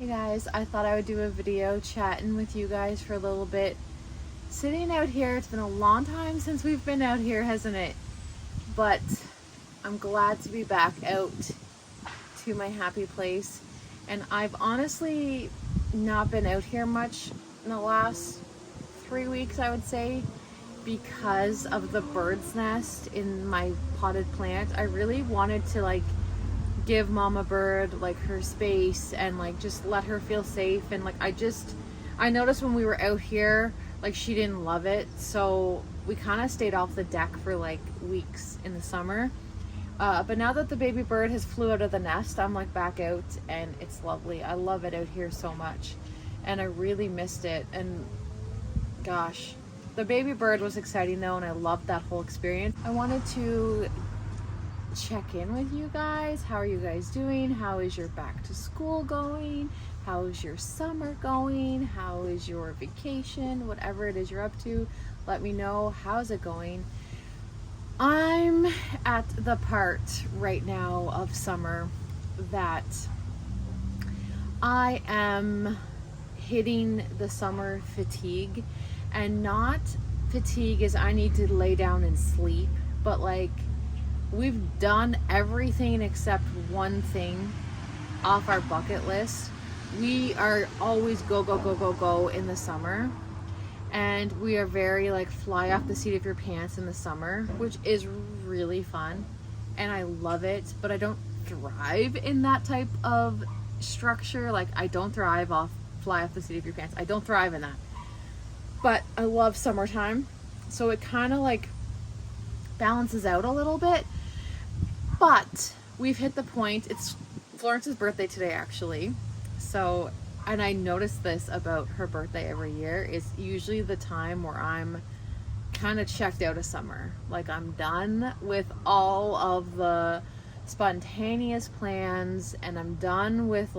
Hey guys, I thought I would do a video chatting with you guys for a little bit. Sitting out here, it's been a long time since we've been out here, hasn't it? But I'm glad to be back out to my happy place. And I've honestly not been out here much in the last 3 weeks, I would say, because of the bird's nest in my potted plant. I really wanted to give mama bird her space and just let her feel safe, and I noticed when we were out here she didn't love it, so we kind of stayed off the deck for weeks in the summer, but now that the baby bird has flew out of the nest, I'm back out and it's lovely. I love it out here so much and I really missed it. And gosh, the baby bird was exciting though, and I loved that whole experience. I wanted to check in with you guys. How are you guys doing? How is your back to school going? How is your summer going? How is your vacation? Whatever it is you're up to, let me know. How's it going? I'm at the part right now of summer that I am hitting the summer fatigue, and not fatigue as I need to lay down and sleep, but we've done everything except one thing off our bucket list. We are always go, go, go, go, go in the summer. And we are very fly off the seat of your pants in the summer, which is really fun. And I love it, but I don't thrive in that type of structure. I don't thrive off fly off the seat of your pants. I don't thrive in that. But I love summertime. So it kind of balances out a little bit. But we've hit the point, it's Florence's birthday today actually, so, and I noticed this about her birthday every year, is usually the time where I'm kind of checked out of summer. I'm done with all of the spontaneous plans, and I'm done with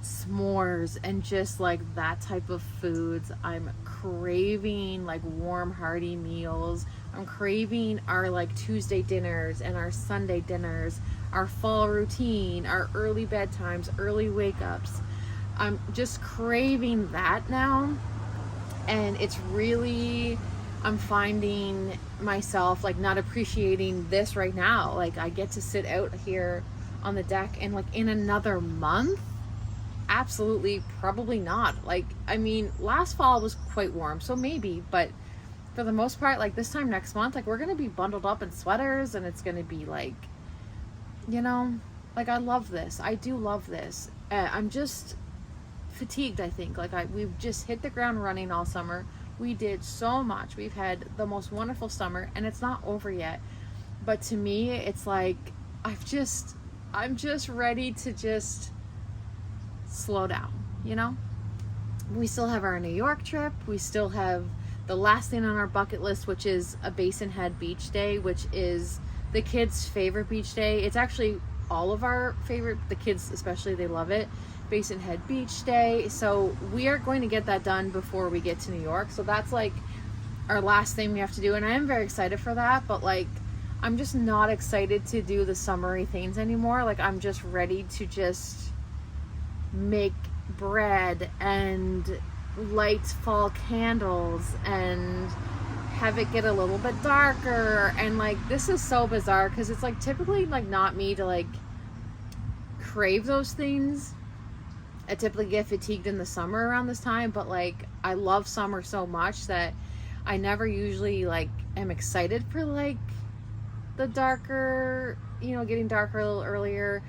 s'mores and just that type of foods. I'm craving warm hearty meals. I'm craving our Tuesday dinners and our Sunday dinners, our fall routine, our early bedtimes, early wake ups. I'm just craving that now, and it's really, I'm finding myself not appreciating this right now. I get to sit out here on the deck, and in another month, absolutely probably not. I mean, last fall was quite warm, so maybe, but for the most part, this time next month, we're gonna be bundled up in sweaters, and it's gonna be I love this. I do love this. I'm just fatigued, I think. We've just hit the ground running all summer. We did so much. We've had the most wonderful summer, and it's not over yet. But to me, it's I'm just ready to just slow down, We still have our New York trip. We still have the last thing on our bucket list, which is a Basin Head beach day, which is the kids' favorite beach day. It's actually all of our favorite, the kids especially, they love it. Basin Head beach day. So we are going to get that done before we get to New York. So that's our last thing we have to do. And I am very excited for that, but I'm just not excited to do the summery things anymore. I'm just ready to just make bread and light fall candles and have it get a little bit darker. And this is so bizarre because it's typically not me to crave those things. I typically get fatigued in the summer around this time, but I love summer so much that I never usually am excited for the darker, getting darker a little earlier.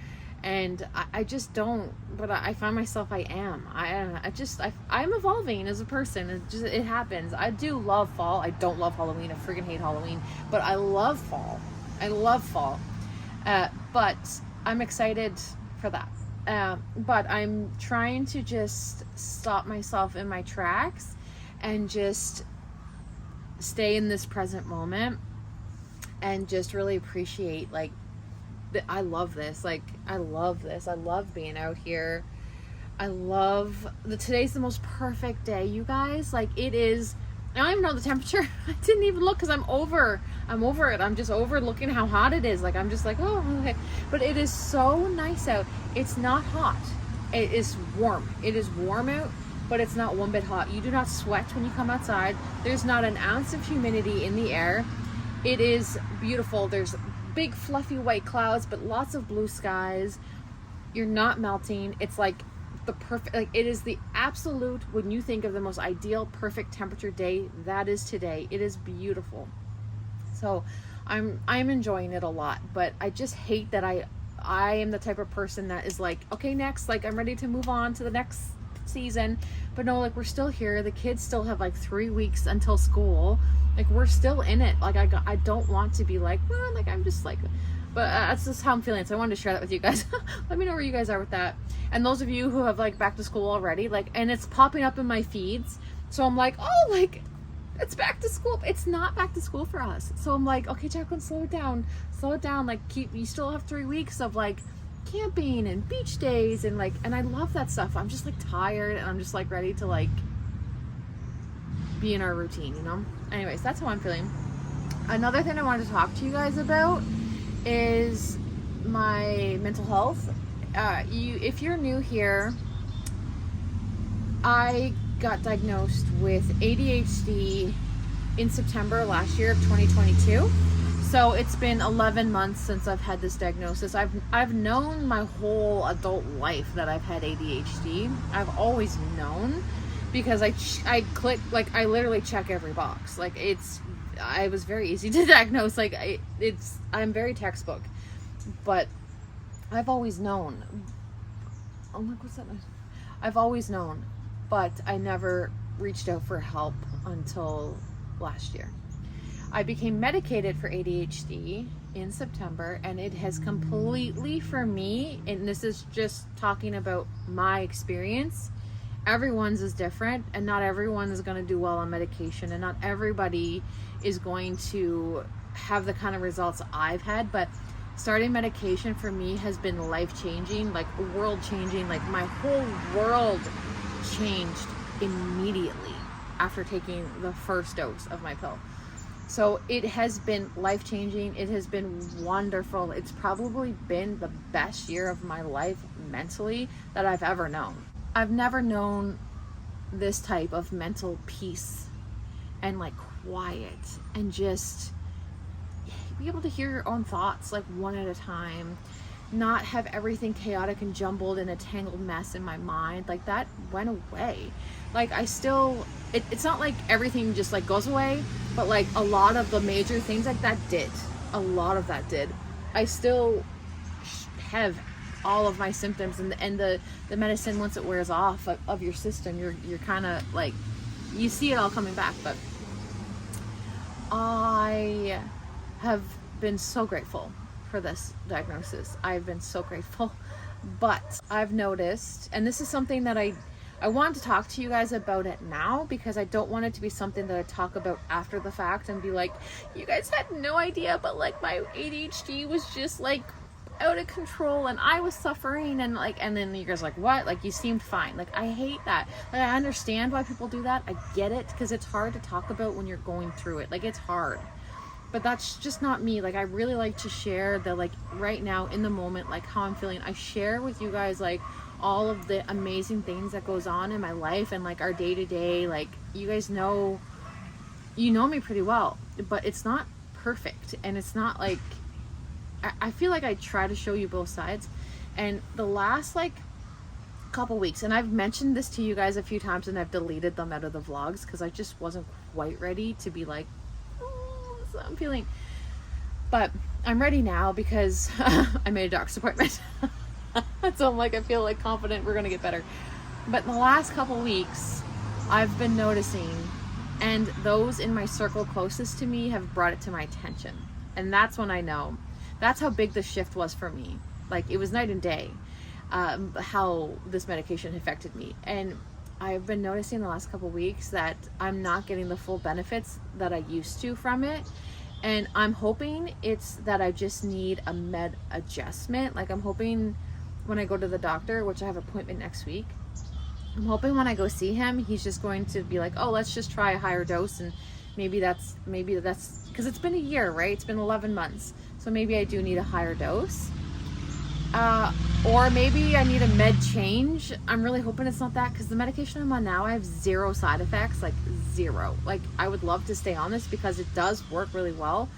And I just don't, but I find myself, I am. I'm evolving as a person. It happens. I do love fall. I don't love Halloween. I freaking hate Halloween, but I love fall. I love fall. But I'm excited for that. But I'm trying to just stop myself in my tracks and just stay in this present moment and just really appreciate I love this. I love this. I love being out here. I love today's the most perfect day, you guys. It is, I don't even know the temperature. I didn't even look because I'm over it. I'm just over looking how hot it is. I'm just oh, okay. But it is so nice out. It's not hot. it is warm. It is warm out, but it's not one bit hot. You do not sweat when you come outside. There's not an ounce of humidity in the air. It is beautiful. There's big fluffy white clouds, but lots of blue skies. You're not melting. It's like the perfect, like it is the absolute, when you think of the most ideal perfect temperature day, that is today. It is beautiful. So I'm enjoying it a lot, but I just hate that I am the type of person that is like, okay, next, like I'm ready to move on to the next season. But no, like we're still here. The kids still have like 3 weeks until school. Like we're still in it. Like I don't want to be like, well, like I'm just like, but that's just how I'm feeling. So I wanted to share that with you guys. Let me know where you guys are with that. And those of you who have like back to school already, like, and it's popping up in my feeds. So I'm like, oh, like it's back to school. It's not back to school for us. So I'm like, okay, Jacqueline, slow it down. Like you still have 3 weeks of like camping and beach days and like, and I love that stuff. I'm just like tired and I'm just like ready to like be in our routine, you know? Anyways, that's how I'm feeling. Another thing I wanted to talk to you guys about is my mental health. If you're new here, I got diagnosed with ADHD in September last year of 2022. So it's been 11 months since I've had this diagnosis. I've known my whole adult life that I've had ADHD. I've always known because I click, like I literally check every box. Like I was very easy to diagnose. Like I'm very textbook, but I've always known. Oh my, what's that? I've always known, but I never reached out for help until last year. I became medicated for ADHD in September, and it has completely, for me, and this is just talking about my experience, everyone's is different, and not everyone is going to do well on medication, and not everybody is going to have the kind of results I've had, but starting medication for me has been life-changing, like world-changing. Like my whole world changed immediately after taking the first dose of my pill. So it has been life-changing. It has been wonderful. It's probably been the best year of my life mentally that I've ever known. I've never known this type of mental peace and like quiet and just be able to hear your own thoughts like one at a time, not have everything chaotic and jumbled in a tangled mess in my mind. Like that went away. Like I still, it's not like everything just like goes away, but like a lot of the major things like that did. A lot of that did. I still have all of my symptoms, and the medicine, once it wears off of your system, you're kind of like, you see it all coming back. But I have been so grateful for this diagnosis. I've been so grateful. But I've noticed, and this is something that I want to talk to you guys about it now, because I don't want it to be something that I talk about after the fact and be like, you guys had no idea, but like my ADHD was just like out of control and I was suffering, and like, and then you guys are like, what? Like you seemed fine. Like I hate that. Like I understand why people do that. I get it, because it's hard to talk about when you're going through it. Like it's hard. But that's just not me. Like I really like to share the, like right now in the moment, like how I'm feeling. I share with you guys like all of the amazing things that goes on in my life and like our day to day. Like you guys know, you know me pretty well, but it's not perfect, and it's not like, I feel like I try to show you both sides. And the last like couple weeks, and I've mentioned this to you guys a few times and I've deleted them out of the vlogs because I just wasn't quite ready to be like, I'm feeling, but I'm ready now because I made a doctor's appointment. So I'm like, I feel like confident we're gonna get better. But in the last couple weeks, I've been noticing, and those in my circle closest to me have brought it to my attention, and that's when I know. That's how big the shift was for me. Like it was night and day, how this medication affected me. And I've been noticing the last couple weeks that I'm not getting the full benefits that I used to from it. And I'm hoping it's that I just need a med adjustment. Like I'm hoping when I go to the doctor, which I have an appointment next week, I'm hoping when I go see him, he's just going to be like, oh, let's just try a higher dose. And maybe that's, because it's been a year, right? It's been 11 months. So maybe I do need a higher dose. Or maybe I need a med change. I'm really hoping it's not that, because the medication I'm on now, I have zero side effects, like zero. Like, I would love to stay on this because it does work really well.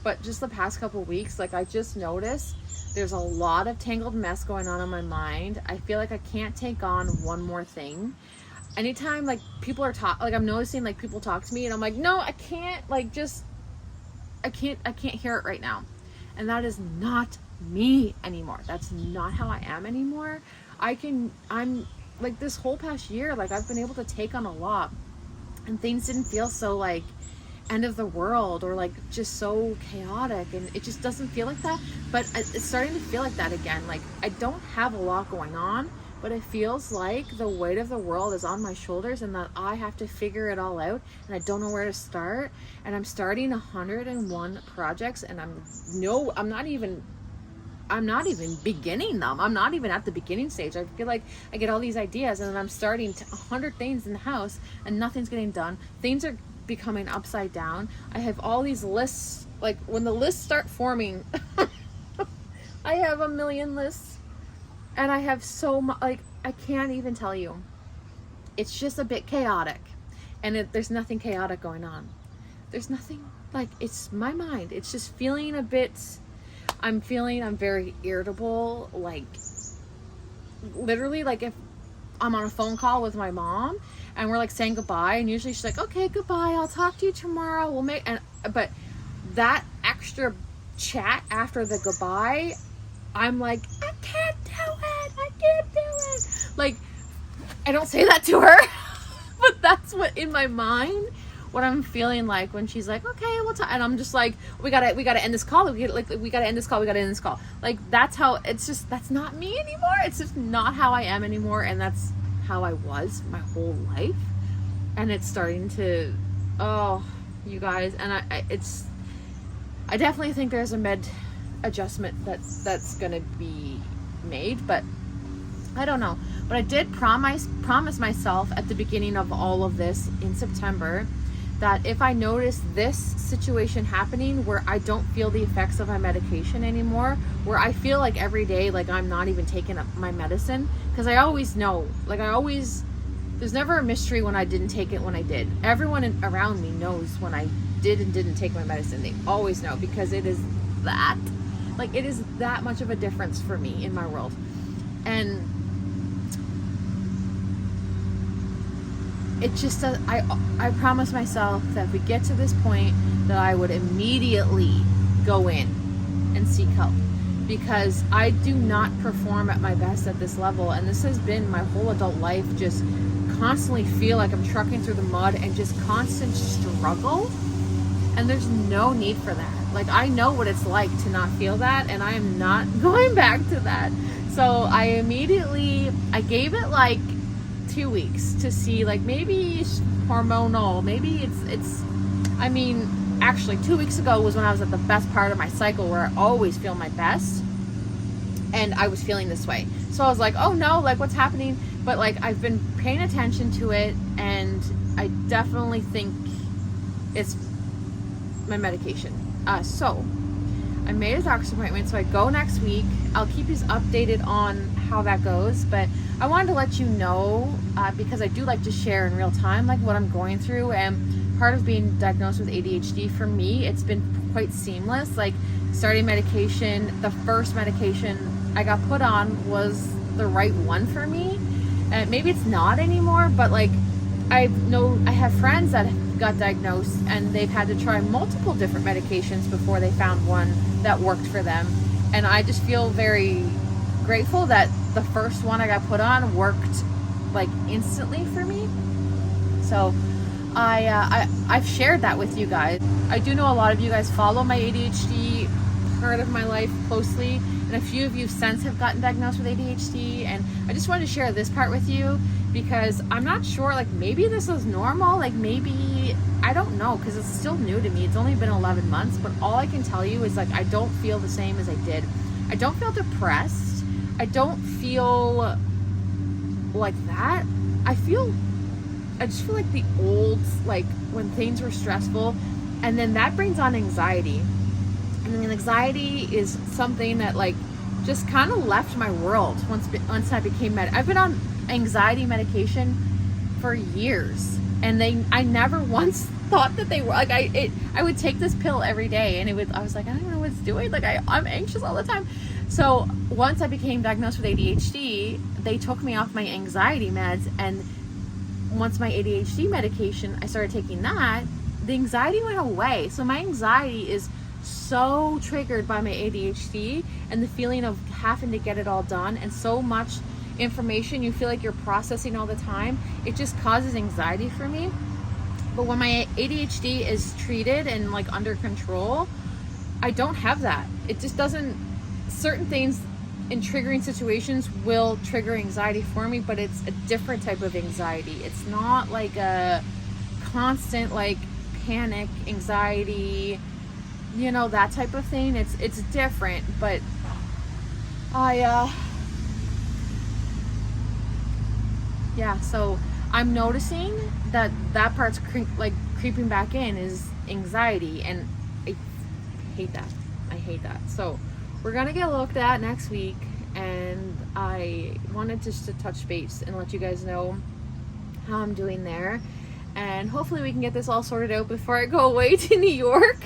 But just the past couple weeks, like, I just noticed there's a lot of tangled mess going on in my mind. I feel like I can't take on one more thing. Anytime, like, people are like, I'm noticing, like, people talk to me and I'm like, no, I can't, like, just, I can't hear it right now. And that is not me anymore. That's not how I am anymore. I'm like, this whole past year, like, I've been able to take on a lot, and things didn't feel so like end of the world or like just so chaotic, and it just doesn't feel like that. But it's starting to feel like that again. Like, I don't have a lot going on, but it feels like the weight of the world is on my shoulders and that I have to figure it all out, and I don't know where to start. And I'm starting 101 projects, and I'm not even beginning them. I'm not even at the beginning stage. I feel like I get all these ideas and then I'm starting 100 things in the house and nothing's getting done. Things are becoming upside down. I have all these lists. Like, when the lists start forming, I have a million lists, and I have so much, like, I can't even tell you. It's just a bit chaotic, and there's nothing chaotic going on. There's nothing, like, it's my mind. It's just feeling a bit, I'm very irritable. Like, literally, like, if I'm on a phone call with my mom and we're like saying goodbye, and usually she's like, okay, goodbye, I'll talk to you tomorrow, but that extra chat after the goodbye, I'm like, I can't do it. Like, I don't say that to her, but that's what, in my mind, what I'm feeling like when she's like, okay, we'll talk, and I'm just like, we gotta end this call. We gotta end this call. Like, that's how, it's just, that's not me anymore. It's just not how I am anymore, and that's how I was my whole life. And it's starting to, oh, you guys, and I definitely think there's a med adjustment that's gonna be made, but I don't know. But I did promise myself at the beginning of all of this in September that if I notice this situation happening where I don't feel the effects of my medication anymore, where I feel like every day, like, I'm not even taking up my medicine, because I always know, like, there's never a mystery when I didn't take it when I did. Everyone around me knows when I did and didn't take my medicine. They always know, because it is that much of a difference for me in my world. And it just, I promised myself that if we get to this point, that I would immediately go in and seek help, because I do not perform at my best at this level. And this has been my whole adult life, just constantly feel like I'm trucking through the mud and just constant struggle. And there's no need for that. Like, I know what it's like to not feel that, and I am not going back to that. So I gave it like 2 weeks to see, like, maybe it's hormonal, maybe it's I mean, actually 2 weeks ago was when I was at the best part of my cycle, where I always feel my best, and I was feeling this way. So I was like, oh no, like, what's happening? But, like, I've been paying attention to it, and I definitely think it's my medication. So I made a doctor's appointment, so I go next week. I'll keep you updated on how that goes, but I wanted to let you know, because I do like to share in real time, like, what I'm going through. And part of being diagnosed with ADHD, for me, it's been quite seamless. Like, starting medication, the first medication I got put on was the right one for me. And maybe it's not anymore, but, like, I have friends that got diagnosed and they've had to try multiple different medications before they found one that worked for them. And I just feel very grateful that the first one I got put on worked, like, instantly for me. So I've shared that with you guys. I do know a lot of you guys follow my ADHD part of my life closely, and a few of you since have gotten diagnosed with ADHD, and I just wanted to share this part with you, because I'm not sure, like, maybe this is normal, like, maybe, I don't know, because it's still new to me. It's only been 11 months, but all I can tell you is, like, I don't feel the same as I did. I don't feel depressed. I don't feel like that. I just feel like the old, like, when things were stressful, and then that brings on anxiety. And then anxiety is something that, like, just kind of left my world once I became I've been on anxiety medication for years, and I never once thought that they were like, I would take this pill every day, and I was like, I don't know what it's doing, like I'm anxious all the time. So once I became diagnosed with ADHD, they took me off my anxiety meds, and once my ADHD medication, I started taking that, the anxiety went away. So my anxiety is so triggered by my ADHD and the feeling of having to get it all done, and so much information you feel like you're processing all the time. It just causes anxiety for me. But when my ADHD is treated and like under control, I don't have that. It just doesn't, certain things in triggering situations will trigger anxiety for me, but it's a different type of anxiety. It's not like a constant like panic, anxiety, you know, that type of thing. It's different, but yeah, so I'm noticing that part's creeping back in is anxiety, and I hate that. I hate that. So we're gonna get looked at next week, and I wanted just to touch base and let you guys know how I'm doing there, and hopefully we can get this all sorted out before I go away to New York.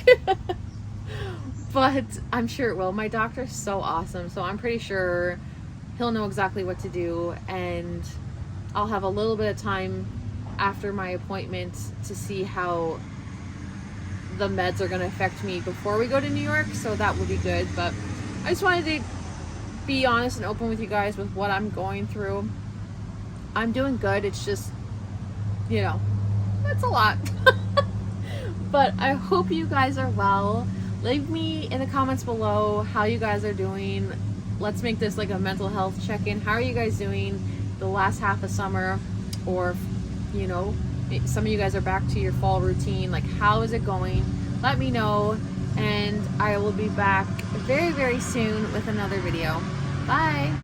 But I'm sure it will. My doctor's so awesome, so I'm pretty sure he'll know exactly what to do, and I'll have a little bit of time after my appointment to see how the meds are going to affect me before we go to New York, so that will be good. But I just wanted to be honest and open with you guys with what I'm going through. I'm doing good. It's just, you know, it's a lot. But I hope you guys are well. Leave me in the comments below how you guys are doing. Let's make this like a mental health check-in. How are you guys doing the last half of summer? Or, you know, some of you guys are back to your fall routine. Like, how is it going? Let me know, and I will be back very, very soon with another video. Bye.